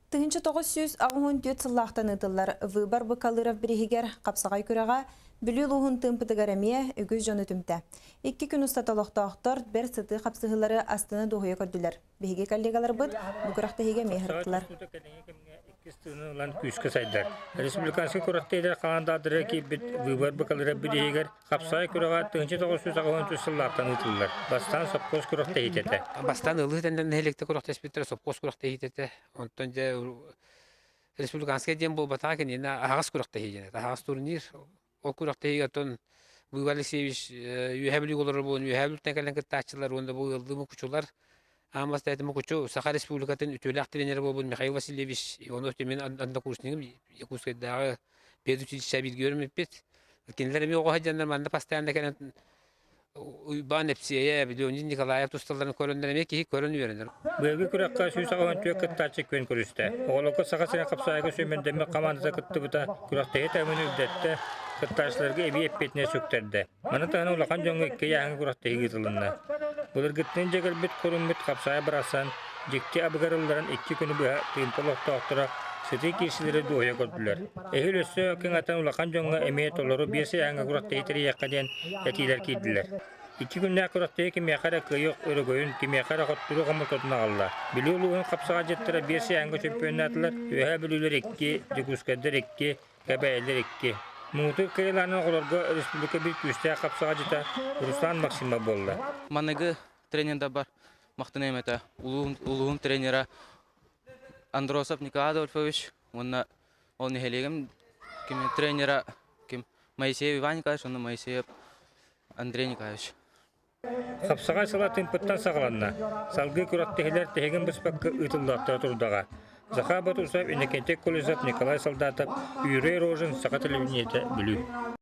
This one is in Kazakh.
Тыгынчы 964 сыллақтан ытылар выбор быкалыров бірігер қапсағай күраға бүлі луғын тымпытыгарамия үгіз жоны түмті. 2 күн ұстаталықтақтар бір сыты қапсығылары астыны доғыя көрділер. Беге коллегалар бұд бұқырақты хеге мейхірттылар. Республиканский кураттайдар қаландадыры ки выбор быкалыров бірігер қапсағай күраға тыгынчы 964 сыллақтан ытылар. Бастан сопқоз күрақта ететі. Бастан ылығытандан әлекті күрақта еспеттері сопқоз күрақта ететі. Онтан же республиканский дем бұл батакен ена ағас күрақта ететі. Ағас турнир ол күрақта ететін Буйва Алексеевич үйәбілі олар болын, үйәбілі тәкәлін кіттачылар, онда бұл ылдымы күчулар. Амаста әтімі күчу, Саха Республикатын ütөлі ақтыренері болын, Михаил Васильевич, оны өтемен анда курсынығым, Якутскайдағы педучилища білгерім өппет. Кенілер әме оға жандар манда постоянно кәнетін Уйбан Эпсия, Леонид Николаев тұсталарын көріндер әме кейі көрін үйеріндер. Бұйғы күраққа сүйіс ағын түйек кіттачы көн көрісті. Оғылықы сақасына қапсайғы сөймендемі қамандыza кітті бұта күрақтайы тәмін үлдетті. Кытташыларға эби эппетіне сөктерді. Маны тағын улақан жоңғы үкке яңы күрақтайы гитылынна. Бұлыр гіттен жегір біт көрін біт қапсайы барасан, жекте абығарыларын 2 күні бұға тыйынтылықты оқтыра сыты кешілері дуая көрділер. Эхил өссі өккен атын улақан жоңға әмейет олары бесі яңы күрақтайы тірі яққа ден әтейлер кейділер. 2 күнне күрақтайы кемияқара күйіқ өрігойын кемияқара қоттыру қамылтотына алла. Білі ұлығын қапсаға жеттірі бесі яңғы чемпионы атылар, өйә білілер екке, жүгіскәддер екке, кәбәйлер екке. Муңты кайларның оларға республика бір күсті қапсаға жета Руслан Максима болды. Манығы тренерда бар мақтын әметі. Улуғын тренера Андросов Николай Адольфович. Ол нехелегім тренера Моисеев Иван Николаевич, оны Моисеев Андрей Николаевич. Қапсаға салатын пыттан сағаланна. Салғы күрақтығылар тегін бұспаққы ұтылдақтыра тұрдаға. Заха Батусов, Иннокентек Колесов, Николай Солдатов, Юрий Рожин, Сақа телевидениеті білу.